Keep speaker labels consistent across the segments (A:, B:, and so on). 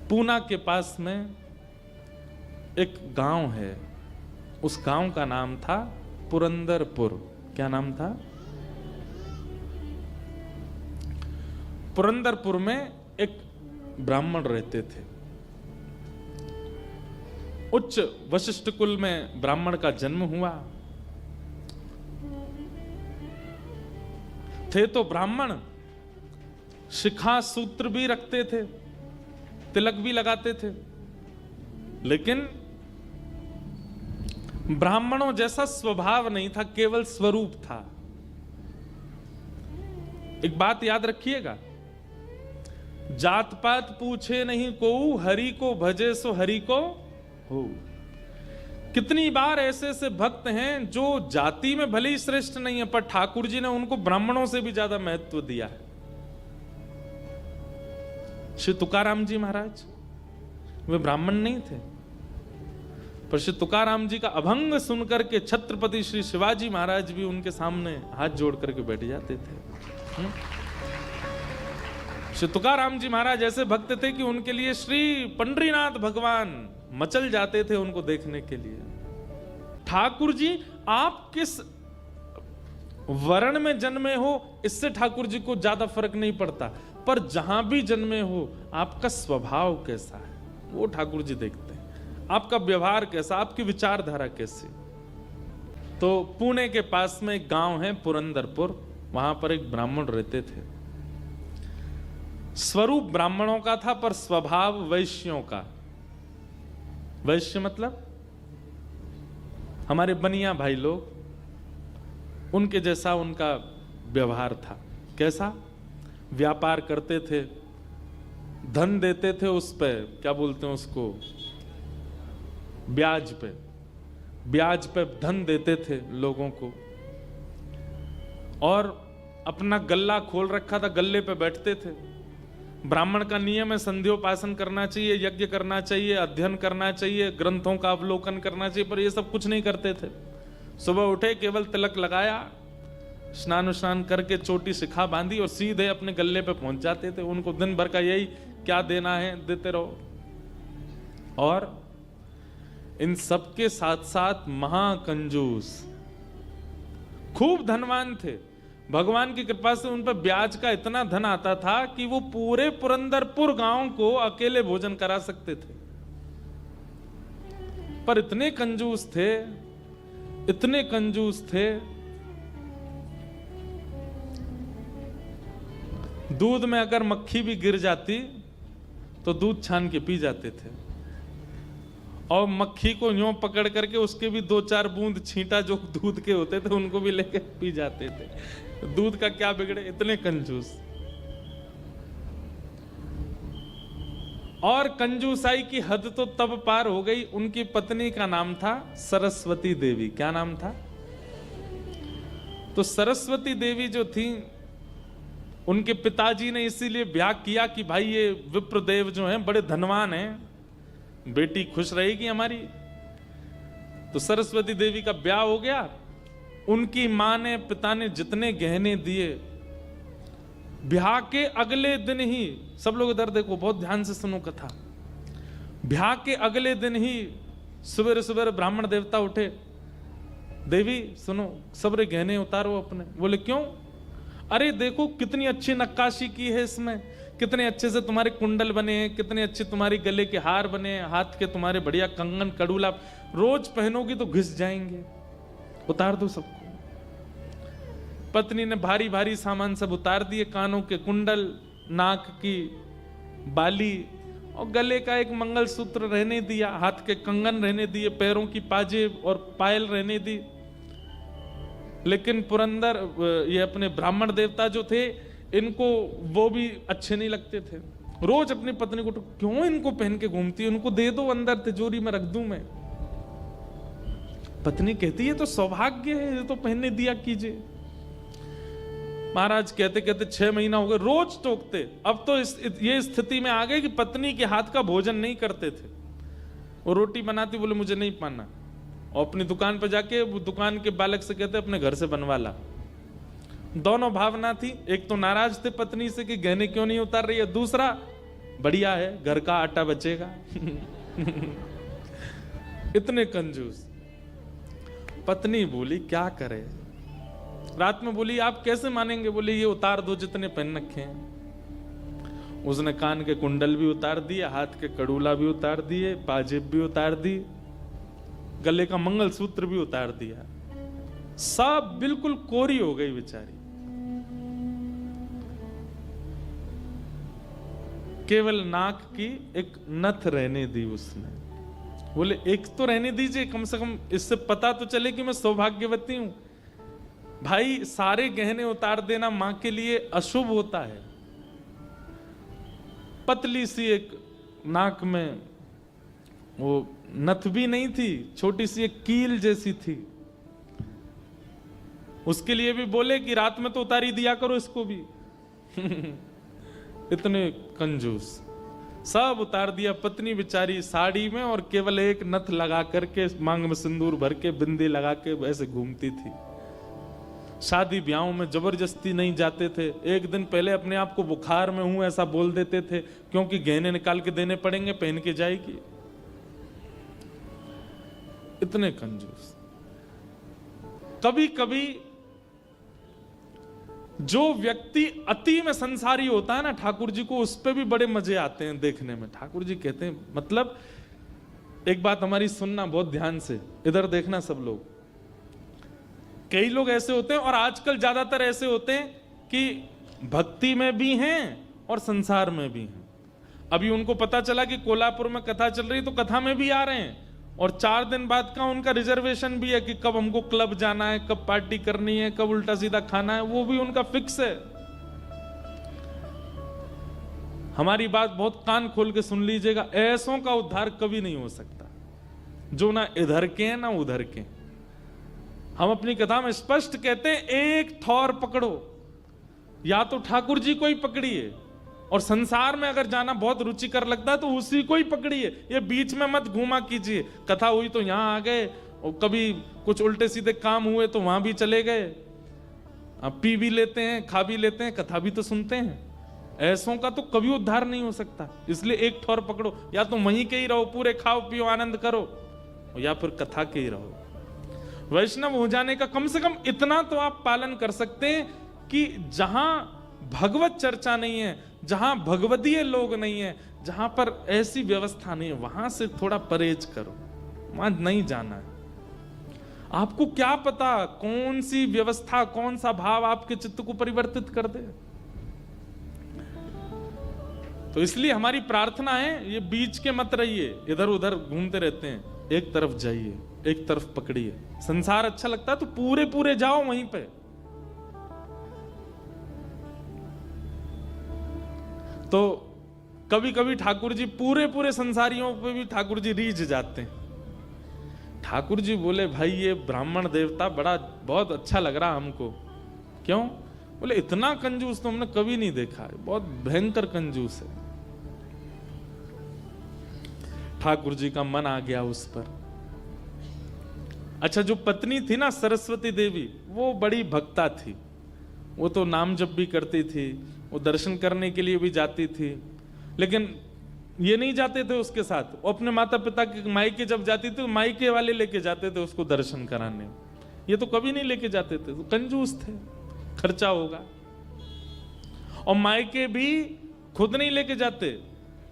A: पूना के पास में एक गांव है, उस गांव का नाम था पुरंदरपुर। क्या नाम था? पुरंदरपुर में एक ब्राह्मण रहते थे। उच्च वशिष्ठ कुल में ब्राह्मण का जन्म हुआ। थे तो ब्राह्मण, शिखा सूत्र भी रखते थे, तिलक भी लगाते थे, लेकिन ब्राह्मणों जैसा स्वभाव नहीं था, केवल स्वरूप था। एक बात याद रखिएगा, जात पात पूछे नहीं को, हरि को भजे सो हरि को हो। कितनी बार ऐसे ऐसे भक्त हैं जो जाति में भले ही श्रेष्ठ नहीं है, पर ठाकुर जी ने उनको ब्राह्मणों से भी ज्यादा महत्व दिया है। श्री तुकाराम जी महाराज वे ब्राह्मण नहीं थे, पर श्री तुकाराम जी का अभंग सुनकर के छत्रपति श्री शिवाजी महाराज भी उनके सामने हाथ जोड़ करके बैठ जाते थे। श्री तुकाराम जी महाराज ऐसे भक्त थे कि उनके लिए श्री पंडरीनाथ भगवान मचल जाते थे उनको देखने के लिए। ठाकुर जी आप किस वर्ण में जन्मे हो इससे ठाकुर जी को ज्यादा फर्क नहीं पड़ता, पर जहां भी जन्मे हो आपका स्वभाव कैसा है वो ठाकुर जी देखते हैं, आपका व्यवहार कैसा, आपकी विचारधारा कैसी। तो पुणे के पास में एक गांव है पुरंदरपुर, वहां पर एक ब्राह्मण रहते थे। स्वरूप ब्राह्मणों का था पर स्वभाव वैश्यों का। वैश्य मतलब हमारे बनिया भाई लोग, उनके जैसा उनका व्यवहार था। कैसा? व्यापार करते थे, धन देते थे उस पे, क्या बोलते हैं उसको, ब्याज पे, ब्याज पे धन देते थे लोगों को, और अपना गल्ला खोल रखा था, गल्ले पे बैठते थे। ब्राह्मण का नियम है संध्योपासन करना चाहिए, यज्ञ करना चाहिए, अध्ययन करना चाहिए, ग्रंथों का अवलोकन करना चाहिए, पर ये सब कुछ नहीं करते थे। सुबह उठे, केवल तिलक लगाया, स्नान करके चोटी शिखा बांधी और सीधे अपने गल्ले पे पहुंच जाते थे। उनको दिन भर का यही क्या देना है देते रहो। और इन सबके साथ साथ महाकंजूस, खूब धनवान थे। भगवान की कृपा से उन पर ब्याज का इतना धन आता था कि वो पूरे पुरंदरपुर गांव को अकेले भोजन करा सकते थे। पर इतने कंजूस थे, इतने कंजूस थे, दूध में अगर मक्खी भी गिर जाती तो दूध छान के पी जाते थे, और मक्खी को यूं पकड़ करके उसके भी 2-4 बूंद छींटा जो दूध के होते थे उनको भी लेके पी जाते थे। दूध का क्या बिगड़े, इतने कंजूस। और कंजूसाई की हद तो तब पार हो गई, उनकी पत्नी का नाम था सरस्वती देवी। क्या नाम था? तो सरस्वती देवी जो थी, उनके पिताजी ने इसीलिए ब्याह किया कि भाई ये विप्रदेव जो हैं बड़े धनवान हैं, बेटी खुश रहेगी हमारी। तो सरस्वती देवी का ब्याह हो गया। उनकी मां ने, पिता ने जितने गहने दिए, ब्याह के अगले दिन ही, सब लोग इधर देखो, बहुत ध्यान से सुनो कथा। ब्याह के अगले दिन ही सुबह सुबह ब्राह्मण देवता उठे, देवी सुनो, सबरे गहने उतारो अपने। बोले क्यों? अरे देखो कितनी अच्छी नक्काशी की है इसमें, कितने अच्छे से तुम्हारे कुंडल बने हैं, कितने अच्छे तुम्हारे गले के हार बने हैं, हाथ के तुम्हारे बढ़िया कंगन कड़ूला, रोज पहनोगी तो घिस जाएंगे, उतार दो सबको। पत्नी ने भारी भारी सामान सब उतार दिए, कानों के कुंडल, नाक की बाली और गले का एक मंगलसूत्र रहने दिया, हाथ के कंगन रहने दिए, पैरों की पाजेब और पायल रहने दी। लेकिन पुरंदर ये अपने ब्राह्मण देवता जो थे, इनको वो भी अच्छे नहीं लगते थे। रोज अपनी पत्नी को, क्यों इनको पहन के घूमती है, उनको दे दो, अंदर तिजोरी में रख दूं मैं। पत्नी कहती है तो सौभाग्य है, ये तो पहनने दिया कीजिए। महाराज कहते कहते 6 महीना हो गए, रोज टोकते। अब तो ये स्थिति में आ गए कि पत्नी के हाथ का भोजन नहीं करते थे। वो रोटी बनाती, बोले मुझे नहीं पाना, और अपनी दुकान पर जाके वो दुकान के बालक से कहते अपने घर से बनवा ला। दोनों भावना थी, एक तो नाराज थे पत्नी से कि गहने क्यों नहीं उतार रही है, दूसरा बढ़िया है, घर का आटा बचेगा। इतने कंजूस। पत्नी बोली क्या करे, रात में बोली आप कैसे मानेंगे, बोले ये उतार दो जितने पहन रखे हैं। उसने कान के कुंडल भी उतार दिए, हाथ के कड़ूला भी उतार दिए, पाजेब भी उतार दी, गले का मंगलसूत्र भी उतार दिया। सब बिल्कुल कोरी हो गई बेचारी। केवल नाक की एक नथ रहने दी उसने। बोले एक तो रहने दीजिए, कम से कम इससे पता तो चले कि मैं सौभाग्यवती हूं। भाई सारे गहने उतार देना मां के लिए अशुभ होता है। पतली सी एक नाक में वो नथ भी नहीं थी, छोटी सी एक कील जैसी थी। उसके लिए भी बोले कि रात में तो उतारी दिया करो इसको भी। इतने कंजूस। सब उतार दिया। पत्नी बेचारी साड़ी में और केवल एक नथ लगा करके, मांग में सिंदूर भर के, बिंदी लगा के ऐसे घूमती थी। शादी ब्याहों में जबरदस्ती नहीं जाते थे। एक दिन पहले अपने आप को बुखार में हूं ऐसा बोल देते थे, क्योंकि गहने निकाल के देने पड़ेंगे, पहन के जाएगी। इतने कंजूस। कभी कभी जो व्यक्ति अति में संसारी होता है ना, ठाकुर जी को उस पे भी बड़े मजे आते हैं देखने में। ठाकुर जी कहते हैं, मतलब एक बात हमारी सुनना बहुत ध्यान से, इधर देखना सब लोग। कई लोग ऐसे होते हैं, और आजकल ज्यादातर ऐसे होते हैं कि भक्ति में भी हैं और संसार में भी हैं। अभी उनको पता चला कि कोल्हापुर में कथा चल रही, तो कथा में भी आ रहे हैं, और 4 दिन बाद का उनका रिजर्वेशन भी है कि कब हमको क्लब जाना है, कब पार्टी करनी है, कब उल्टा सीधा खाना है, वो भी उनका फिक्स है। हमारी बात बहुत कान खोल के सुन लीजिएगा, ऐसों का उद्धार कभी नहीं हो सकता जो ना इधर के हैं ना उधर के। हम अपनी कथा में स्पष्ट कहते हैं, एक ठौर पकड़ो, या तो ठाकुर जी को ही पकड़िए, और संसार में अगर जाना बहुत रुचिकर लगता है तो उसी को ही पकड़िए। ये बीच में मत घूमा कीजिए। कथा हुई तो यहां आ गए, और कभी कुछ उल्टे सीधे काम हुए तो वहां भी चले गए। अब पी भी लेते हैं, खा भी लेते हैं, कथा भी तो सुनते हैं। ऐसों का तो कभी उद्धार नहीं हो सकता। इसलिए एक ठौर पकड़ो, या तो वहीं के ही रहो, पूरे खाओ पियो आनंद करो, या फिर कथा के ही रहो। वैष्णव हो जाने का कम से कम इतना तो आप पालन कर सकते हैं कि जहां भगवत चर्चा नहीं है, जहां भगवदीय लोग नहीं है, जहां पर ऐसी व्यवस्था नहीं है, वहां से थोड़ा परहेज करो, वहां नहीं जाना है। आपको क्या पता कौन सी व्यवस्था, कौन सा भाव आपके चित्त को परिवर्तित कर दे। तो इसलिए हमारी प्रार्थना है, ये बीच के मत रहिए, इधर उधर घूमते रहते हैं। एक तरफ जाइए, एक तरफ पकड़िए। संसार अच्छा लगता है तो पूरे पूरे जाओ वहीं पे। तो कभी कभी ठाकुर जी पूरे पूरे संसारियों पे भी ठाकुर जी रीझ जाते हैं। ठाकुर जी बोले, भाई ये ब्राह्मण देवता बड़ा बहुत अच्छा लग रहा हमको। क्यों? बोले इतना कंजूस तो हमने कभी नहीं देखा है, बहुत भयंकर कंजूस है। ठाकुर जी का मन आ गया उस पर। अच्छा, जो पत्नी थी ना सरस्वती देवी, वो बड़ी भक्ता थी। वो तो नाम जप भी करती थी, वो दर्शन करने के लिए भी जाती थी, लेकिन ये नहीं जाते थे उसके साथ। वो अपने माता पिता के मायके जब जाती थी, मायके वाले लेके जाते थे उसको दर्शन कराने। ये तो कभी नहीं लेके जाते थे, तो कंजूस थे, खर्चा होगा। और मायके भी खुद नहीं लेके जाते,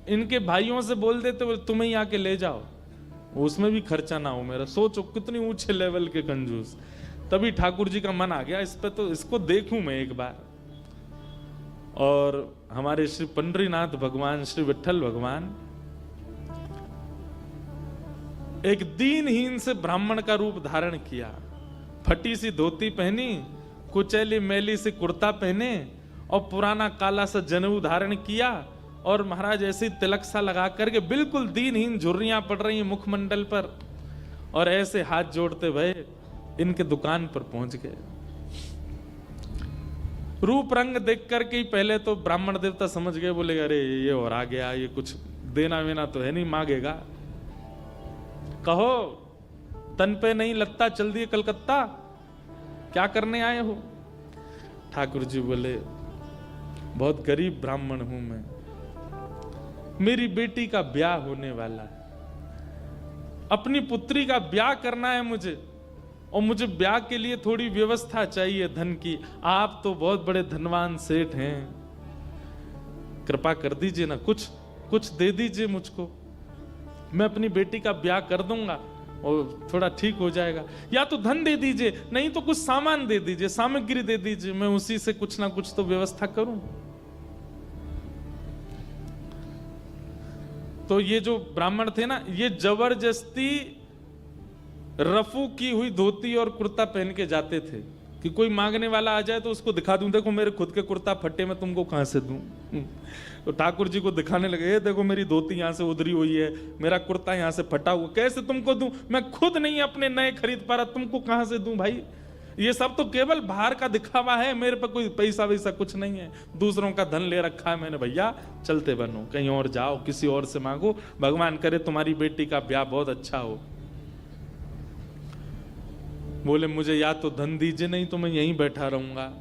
A: इनके भाइयों से बोल देते तुम्हें ही आके ले जाओ, उसमें भी खर्चा ना हो मेरा। सोचो कितनी ऊंचे लेवल के कंजूस। तभी ठाकुर जी का मन आ गया इस पे, तो इसको देखूं मैं एक बार। और हमारे श्री पंडरीनाथ भगवान, श्री विठल भगवान एक दीनहीन से ब्राह्मण का रूप धारण किया। फटी सी धोती पहनी, कुचैली मैली सी कुर्ता पहने, और पुराना काला सा जनेऊ धारण किया, और महाराज ऐसे तिलक सा लगा करके बिल्कुल दीनहीन, झुर्रियां पड़ रही हैं मुखमंडल पर, और ऐसे हाथ जोड़ते भये इनके दुकान पर पहुंच गए। रूप रंग देख करके ही पहले तो ब्राह्मण देवता समझ गए, बोले अरे ये और आ गया, ये कुछ देना वेना तो है नहीं, मांगेगा। कहो तन पे नहीं लगता, चल दिए कलकत्ता, क्या करने आए हो? ठाकुर जी बोले बहुत गरीब ब्राह्मण हूं मैं, मेरी बेटी का ब्याह होने वाला है, अपनी पुत्री का ब्याह करना है मुझे, और मुझे ब्याह के लिए थोड़ी व्यवस्था चाहिए धन की। आप तो बहुत बड़े धनवान सेठ हैं, कृपा कर दीजिए ना, कुछ दे दीजिए मुझको, मैं अपनी बेटी का ब्याह कर दूंगा और थोड़ा ठीक हो जाएगा। या तो धन दे दीजिए, नहीं तो कुछ सामान दे दीजिए, सामग्री दे दीजिए, मैं उसी से कुछ ना कुछ तो व्यवस्था करूं। तो ये जो ब्राह्मण थे ना, ये जबरदस्ती रफू की हुई धोती और कुर्ता पहन के जाते थे कि कोई मांगने वाला आ जाए तो उसको दिखा दूं, देखो मेरे खुद के कुर्ता फटे, मैं तुमको कहां से दूं। तो ठाकुर जी को दिखाने लगे, ये देखो मेरी धोती यहां से उधरी हुई है, मेरा कुर्ता यहां से फटा हुआ, कैसे तुमको दूं, मैं खुद नहीं अपने नए खरीद पा रहा, तुमको कहां से दूं भाई। ये सब तो केवल बाहर का दिखावा है, मेरे पे कोई पैसा वैसा कुछ नहीं है, दूसरों का धन ले रखा है मैंने। भैया चलते बनो, कहीं और जाओ, किसी और से मांगो, भगवान करे तुम्हारी बेटी का ब्याह बहुत अच्छा हो। बोले मुझे या तो धन दीजिए, नहीं तो मैं यहीं बैठा रहूंगा।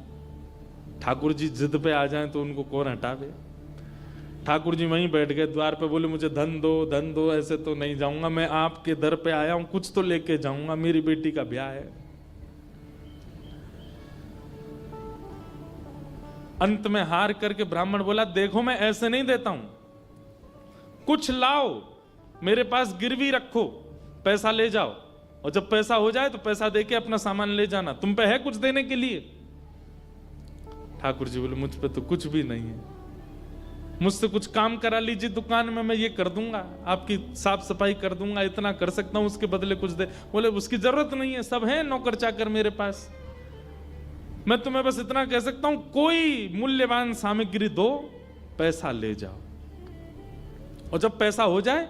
A: ठाकुर जी जिद पे आ जाएं तो उनको कौन हटावे। ठाकुर जी वहीं बैठ गए द्वार पे, बोले मुझे धन दो, ऐसे तो नहीं जाऊंगा, मैं आपके दर पे आया हूं, कुछ तो लेके जाऊंगा, मेरी बेटी का ब्याह है। अंत में हार करके ब्राह्मण बोला, देखो मैं ऐसे नहीं देता हूं, कुछ लाओ, मेरे पास गिरवी रखो, पैसा ले जाओ, और जब पैसा हो जाए तो पैसा देके अपना सामान ले जाना, तुम पे है कुछ देने के लिए। ठाकुर जी बोले, मुझ पे तो कुछ भी नहीं है, मुझसे कुछ काम करा लीजिए दुकान में, मैं ये कर दूंगा, आपकी साफ सफाई कर दूंगा, इतना कर सकता हूं, उसके बदले कुछ दे। बोले उसकी जरूरत नहीं है, सब है नौकर चाकर मेरे पास, मैं तुम्हें बस इतना कह सकता हूं, कोई मूल्यवान सामग्री दो, पैसा ले जाओ, और जब पैसा हो जाए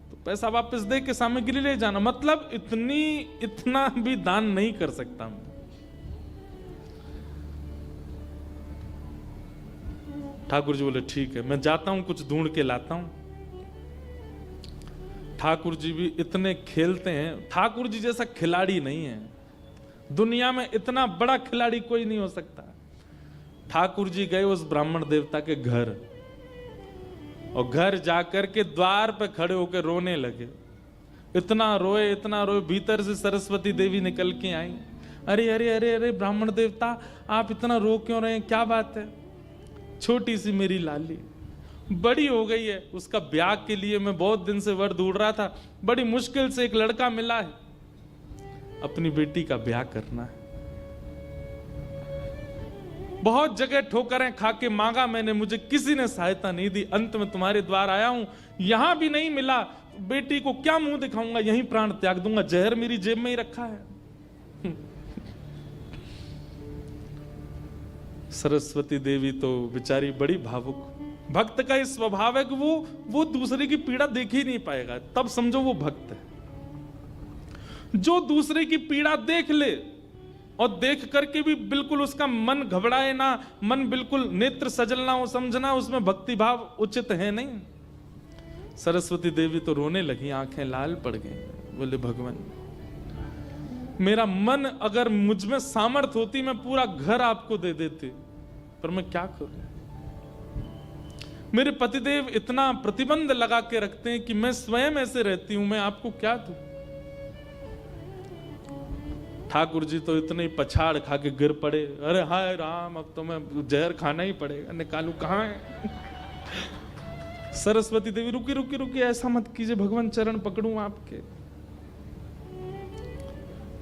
A: तो पैसा वापस दे के सामग्री ले जाना। मतलब इतना भी दान नहीं कर सकता मैं। ठाकुर जी बोले ठीक है, मैं जाता हूं, कुछ ढूंढ के लाता हूं। ठाकुर जी भी इतने खेलते हैं, ठाकुर जी जैसा खिलाड़ी नहीं है दुनिया में, इतना बड़ा खिलाड़ी कोई नहीं हो सकता। ठाकुर जी गए उस ब्राह्मण देवता के घर, और घर जाकर के द्वार पे खड़े होकर रोने लगे। इतना रोए, भीतर से सरस्वती देवी निकल के आई। अरे अरे अरे अरे ब्राह्मण देवता, आप इतना रो क्यों रहे हैं, क्या बात है। छोटी सी मेरी लाली बड़ी हो गई है, उसका ब्याह के लिए मैं बहुत दिन से वर ढूंढ रहा था, बड़ी मुश्किल से एक लड़का मिला है, अपनी बेटी का ब्याह करना है। बहुत जगह ठोकरें खा के मांगा मैंने, मुझे किसी ने सहायता नहीं दी, अंत में तुम्हारे द्वार आया हूं, यहां भी नहीं मिला, बेटी को क्या मुंह दिखाऊंगा, यहीं प्राण त्याग दूंगा, जहर मेरी जेब में ही रखा है। सरस्वती देवी तो बेचारी बड़ी भावुक, भक्त का इस स्वभाव है कि वो दूसरे की पीड़ा देख ही नहीं पाएगा, तब समझो वो भक्त है। जो दूसरे की पीड़ा देख ले और देख करके भी बिल्कुल उसका मन घबराए ना, मन बिल्कुल नेत्र सजल ना हो, समझना उसमें भक्ति भाव उचित है नहीं। सरस्वती देवी तो रोने लगी, आंखें लाल पड़ गई। बोले भगवान, मेरा मन अगर मुझ में सामर्थ्य होती मैं पूरा घर आपको दे देती, पर मैं क्या करूं। मेरे पतिदेव इतना प्रतिबंध लगा के रखते हैं कि मैं स्वयं ऐसे रहती हूं, मैं आपको क्या दूं। ठाकुर जी तो इतने ही पछाड़ खा के गिर पड़े, अरे हाय राम, अब तो मैं जहर खाना ही पड़ेगा, निकालू कहां है। सरस्वती देवी, रुकी रुकी रुकी, ऐसा मत कीजिए भगवान, चरण पकड़ूं आपके,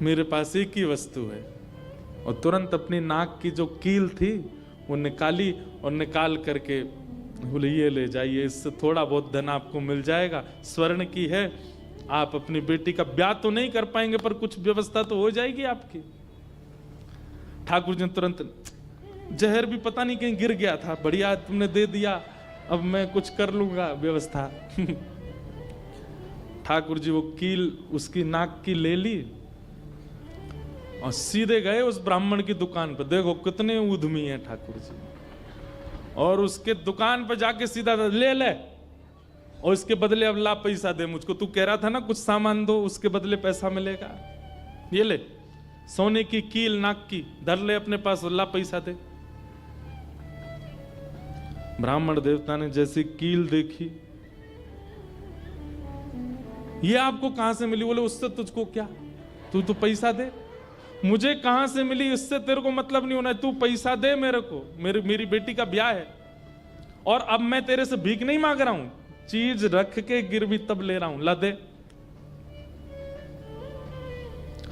A: मेरे पास एक ही वस्तु है। और तुरंत अपनी नाक की जो कील थी वो निकाली, और निकाल करके बोले ये ले जाइए, इससे थोड़ा बहुत धन आपको मिल जाएगा, स्वर्ण की है, आप अपनी बेटी का ब्याह तो नहीं कर पाएंगे पर कुछ व्यवस्था तो हो जाएगी आपकी। ठाकुर जी ने तुरंत, जहर भी पता नहीं कहीं गिर गया था, बढ़िया तुमने दे दिया, अब मैं कुछ कर लूंगा व्यवस्था। ठाकुर जी वो कील उसकी नाक की ले ली और सीधे गए उस ब्राह्मण की दुकान पर। देखो कितने उद्यमी हैं ठाकुर जी, और उसके दुकान पर जाके सीधा ले और इसके बदले अब ला पैसा दे मुझको, तू कह रहा था ना कुछ सामान दो उसके बदले पैसा मिलेगा, ये ले सोने की कील नाक की धर ले अपने पास, ला पैसा दे। ब्राह्मण देवता ने जैसी कील देखी ये आपको कहां से मिली? बोले उससे तुझको क्या, तू तो पैसा दे। मुझे कहां से मिली इससे तेरे को मतलब नहीं होना है, तू पैसा दे मेरे को, मेरी बेटी का ब्याह है और अब मैं तेरे से भीख नहीं मांग रहा हूं, चीज रख के गिरवी तब ले रहा हूं, ला दे।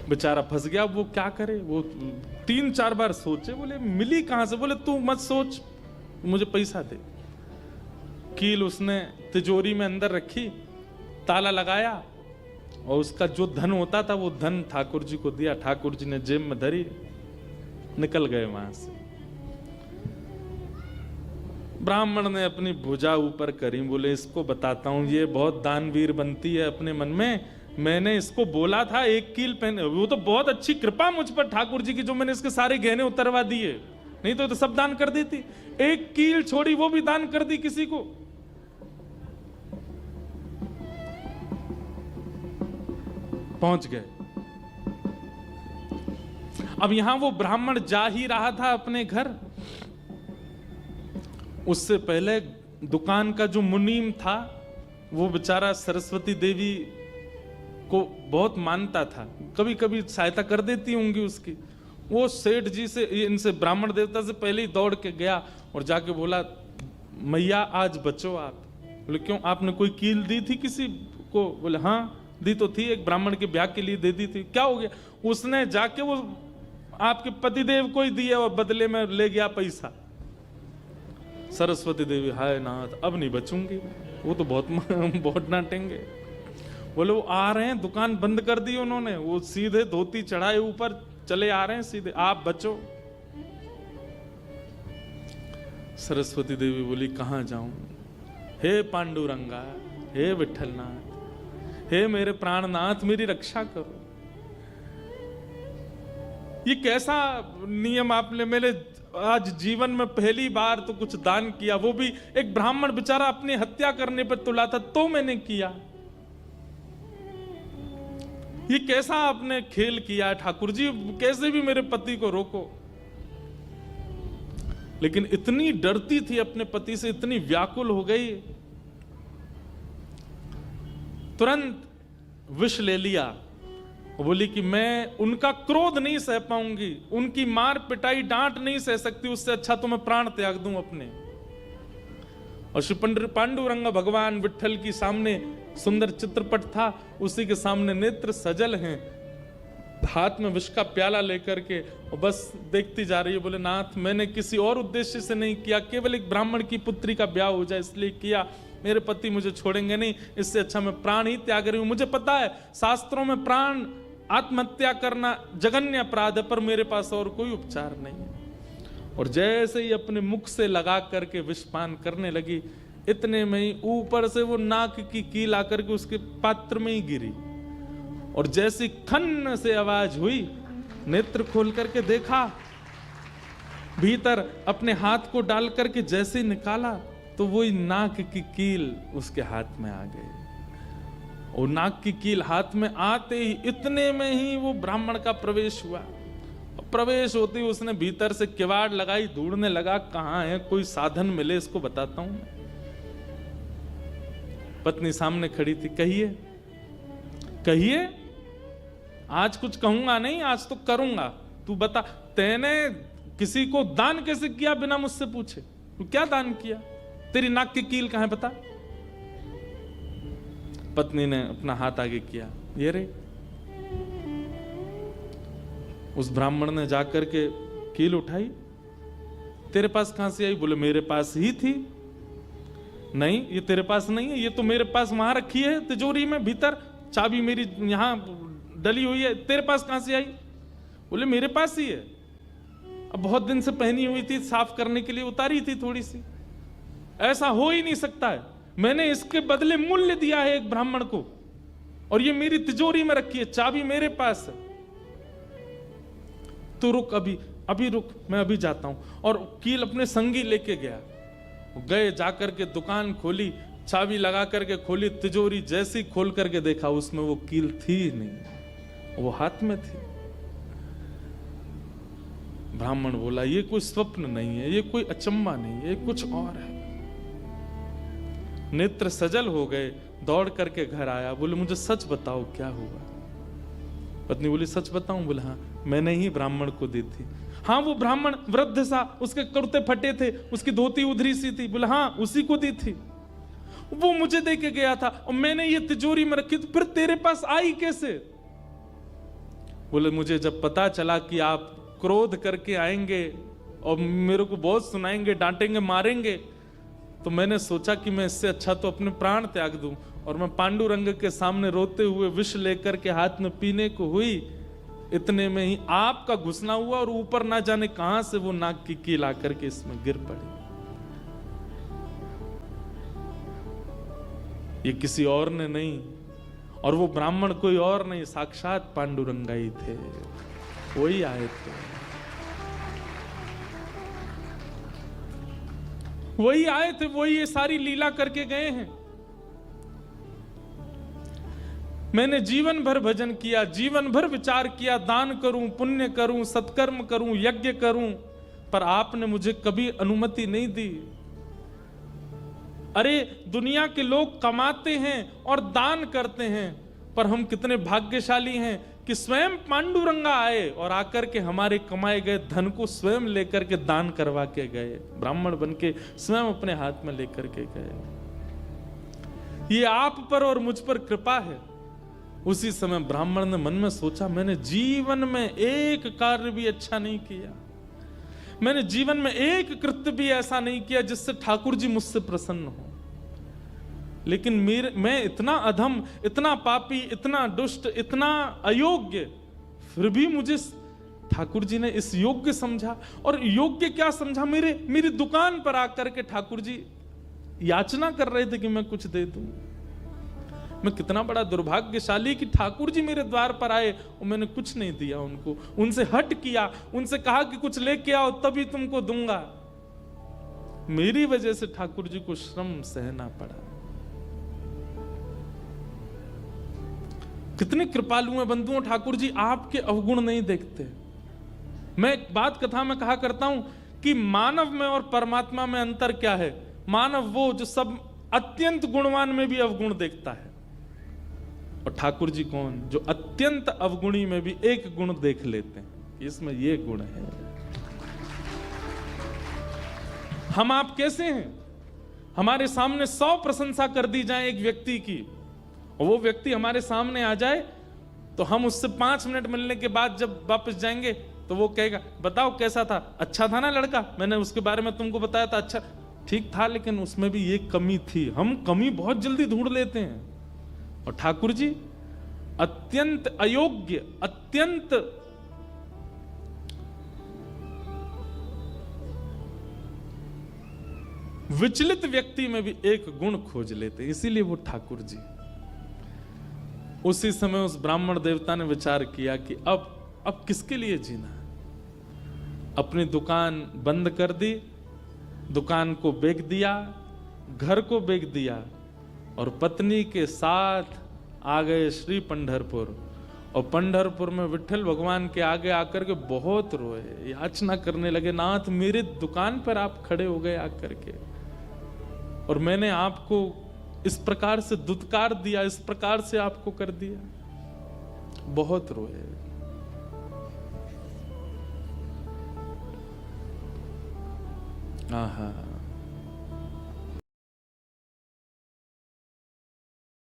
A: बेचारा फंस गया। वो क्या करे, वो 3-4 बार सोचे, बोले मिली कहां से? बोले तू मत सोच, मुझे पैसा दे। कील उसने तिजोरी में अंदर रखी, ताला लगाया और उसका जो धन होता था वो धन ठाकुर जी को दिया। ठाकुर जी ने जेब में धरी, निकल गए वहां से। ब्राह्मण ने अपनी भुजा ऊपर करी, बोले इसको बताता हूं, ये बहुत दानवीर बनती है अपने मन में। मैंने इसको बोला था 1 कील पहने, वो तो बहुत अच्छी कृपा मुझ पर ठाकुर जी की, जो मैंने इसके सारे गहने उतरवा दिए, नहीं तो सब दान कर देती। 1 कील छोड़ी, वो भी दान कर दी किसी को। पहुंच गए। अब यहां वो ब्राह्मण जा ही रहा था अपने घर, उससे पहले दुकान का जो मुनीम था वो बेचारा सरस्वती देवी को बहुत मानता था, कभी कभी सहायता कर देती होंगी उसकी। वो सेठ जी से, इनसे ब्राह्मण देवता से पहले ही दौड़ के गया और जाके बोला, मैया आज बचो आप। बोले क्यों, आपने कोई कील दी थी किसी को? बोले हाँ दी तो थी, एक ब्राह्मण के ब्याह के लिए दे दी थी। क्या हो गया? उसने जाके वो आपके पतिदेव को ही दिया और बदले में ले गया पैसा। सरस्वती देवी, हाय नाथ अब नहीं बचूंगी, वो तो बहुत डांटेंगे। बोले वो आ रहे हैं, दुकान बंद कर दी उन्होंने, वो सीधे धोती चढ़ाए ऊपर चले आ रहे हैं सीधे, आप बचो। सरस्वती देवी बोली कहां जाऊं? हे पांडुरंगा, हे विठलनाथ, हे मेरे प्राणनाथ, मेरी रक्षा करो। ये कैसा नियम आपने, मेरे आज जीवन में पहली बार तो कुछ दान किया, वो भी एक ब्राह्मण बेचारा अपनी हत्या करने पर तुला था तो मैंने किया। ये कैसा आपने खेल किया ठाकुर जी, कैसे भी मेरे पति को रोको। लेकिन इतनी डरती थी अपने पति से, इतनी व्याकुल हो गई, तुरंत विष ले लिया। बोली कि मैं उनका क्रोध नहीं सह पाऊंगी, उनकी मार पिटाई डांट नहीं सह सकती, उससे अच्छा तो मैं प्राण त्याग दूं अपने। और श्री पांडुरंग भगवान विठल की सामने सुंदर चित्रपट था, उसी के सामने नेत्र सजल हैं, हाथ में विष का प्याला लेकर के, और बस देखती जा रही है। बोले नाथ, मैंने किसी और उद्देश्य से नहीं किया, केवल एक ब्राह्मण की पुत्री का ब्याह हो जाए इसलिए किया। मेरे पति मुझे छोड़ेंगे नहीं, इससे अच्छा मैं प्राण ही त्याग रही हूं। मुझे पता है शास्त्रों में प्राण आत्महत्या करना जघन्य अपराध है, पर मेरे पास और कोई उपचार नहीं है। और जैसे ही अपने मुख से लगा करके विषपान करने लगी, इतने में ही ऊपर से वो नाक की कील आकर के उसके पात्र में ही गिरी। और जैसी खन्न से आवाज हुई, नेत्र खोल करके देखा, भीतर अपने हाथ को डाल करके जैसे ही निकाला तो वही नाक की कील उसके हाथ में आ गई। और नाक की कील हाथ में आते ही, इतने में ही वो ब्राह्मण का प्रवेश हुआ। प्रवेश होते ही उसने भीतर से किवाड़ लगाई, ढूंढने लगा कहां है, कोई साधन मिले इसको बताता हूं। पत्नी सामने खड़ी थी, कहिए कहिए, आज कुछ कहूंगा नहीं, आज तो करूंगा, तू बता, तैने किसी को दान कैसे किया बिना मुझसे पूछे? तू क्या दान किया? तेरी नाक की कील कहां है बता? पत्नी ने अपना हाथ आगे किया, ये रे। उस ब्राह्मण ने जाकर के कील उठाई, तेरे पास कहां से आई? बोले मेरे पास ही थी। नहीं, ये तेरे पास नहीं है, ये तो मेरे पास वहां रखी है तिजोरी में भीतर, चाबी मेरी यहां डली हुई है, तेरे पास कहां से आई? बोले मेरे पास ही है, अब बहुत दिन से पहनी हुई थी, साफ करने के लिए उतारी थी थोड़ी सी। ऐसा हो ही नहीं सकता है, मैंने इसके बदले मूल्य दिया है एक ब्राह्मण को, और ये मेरी तिजोरी में रखी है, चाबी मेरे पास है। तो रुक, अभी रुक, मैं अभी जाता हूं। और कील अपने संगी लेके गया, गए, जाकर के दुकान खोली, चाबी लगा करके खोली तिजोरी, जैसी खोल करके देखा उसमें वो कील थी नहीं, वो हाथ में थी। ब्राह्मण बोला ये कोई स्वप्न नहीं है, ये कोई अचंबा नहीं है, ये कुछ और है। नेत्र सजल हो गए, दौड़ करके घर आया, बोले मुझे सच बताओ क्या हुआ। पत्नी बोली सच बताऊं? बोले हाँ, मैंने ही ब्राह्मण को दी थी। हाँ, वो ब्राह्मण वृद्ध सा, उसके कुर्ते फटे थे, उसकी धोती उधरी सी थी। बोले हाँ, उसी को दी थी, वो मुझे दे के गया था और मैंने ये तिजोरी में रखी, तो फिर तेरे पास आई कैसे? बोले मुझे जब पता चला कि आप क्रोध करके आएंगे और मेरे को बहुत सुनाएंगे, डांटेंगे, मारेंगे, तो मैंने सोचा कि मैं इससे अच्छा तो अपने प्राण त्याग दूं। और मैं पांडुरंग के सामने रोते हुए विष लेकर के हाथ में पीने को हुई, इतने में ही आपका घुसना हुआ और ऊपर ना जाने कहां से वो नाक की कील आकर के इसमें गिर पड़ी। ये किसी और ने नहीं, और वो ब्राह्मण कोई और नहीं, साक्षात पांडुरंगा ही थे, वही आए थे, वही आए थे, वही ये सारी लीला करके गए हैं। मैंने जीवन भर भजन किया, जीवन भर विचार किया, दान करूं, पुण्य करूं, सत्कर्म करूं, यज्ञ करूं, पर आपने मुझे कभी अनुमति नहीं दी। अरे दुनिया के लोग कमाते हैं और दान करते हैं, पर हम कितने भाग्यशाली हैं कि स्वयं पांडुरंगा आए और आकर के हमारे कमाए गए धन को स्वयं लेकर के दान करवा के गए, ब्राह्मण बन के स्वयं अपने हाथ में लेकर के गए। ये आप पर और मुझ पर कृपा है। उसी समय ब्राह्मण ने मन में सोचा, मैंने जीवन में एक कार्य भी अच्छा नहीं किया, मैंने जीवन में एक कृत्य भी ऐसा नहीं किया जिससे ठाकुर जी मुझसे प्रसन्न हो, लेकिन मैं इतना अधम, इतना पापी, इतना दुष्ट, इतना अयोग्य, फिर भी मुझे ठाकुर जी ने इस योग्य समझा। और योग्य क्या समझा? मेरी दुकान पर आकर के ठाकुर जी याचना कर रहे थे कि मैं कुछ दे दूं। मैं कितना बड़ा दुर्भाग्यशाली कि ठाकुर जी मेरे द्वार पर आए और मैंने कुछ नहीं दिया उनको, उनसे हट किया, उनसे कहा कि कुछ लेके आओ तभी तुमको दूंगा। मेरी वजह से ठाकुर जी को श्रम सहना पड़ा। कितने कृपालु हैं बंधुओं ठाकुर जी, आपके अवगुण नहीं देखते। मैं एक बात कथा में कहा करता हूं कि मानव में और परमात्मा में अंतर क्या है? मानव वो जो सब अत्यंत गुणवान में भी अवगुण देखता है, और ठाकुर जी कौन? जो अत्यंत अवगुणी में भी एक गुण देख लेते हैं कि इसमें ये गुण है। हम आप कैसे हैं? हमारे सामने 100 प्रशंसा कर दी जाए एक व्यक्ति की, और वो व्यक्ति हमारे सामने आ जाए तो हम उससे 5 मिनट मिलने के बाद जब वापस जाएंगे तो वो कहेगा, बताओ कैसा था? अच्छा था ना लड़का, मैंने उसके बारे में तुमको बताया था, अच्छा ठीक था, लेकिन उसमें भी ये कमी थी। हम कमी बहुत जल्दी ढूंढ लेते हैं। और ठाकुर जी अत्यंत अयोग्य, अत्यंत विचलित व्यक्ति में भी एक गुण खोज लेते, इसीलिए वो ठाकुर जी। उसी समय उस ब्राह्मण देवता ने विचार किया कि अब किसके लिए जीना है। अपनी दुकान बंद कर दी, दुकान को बेच दिया, घर को बेच दिया, और पत्नी के साथ आ गए श्री पंढरपुर। और पंढरपुर में विठ्ठल भगवान के आगे आकर के बहुत रोए, याचना करने लगे, नाथ मेरे दुकान पर आप खड़े हो गए आकर के, और मैंने आपको इस प्रकार से दुत्कार दिया, इस प्रकार से आपको कर दिया। बहुत रोए। आहा,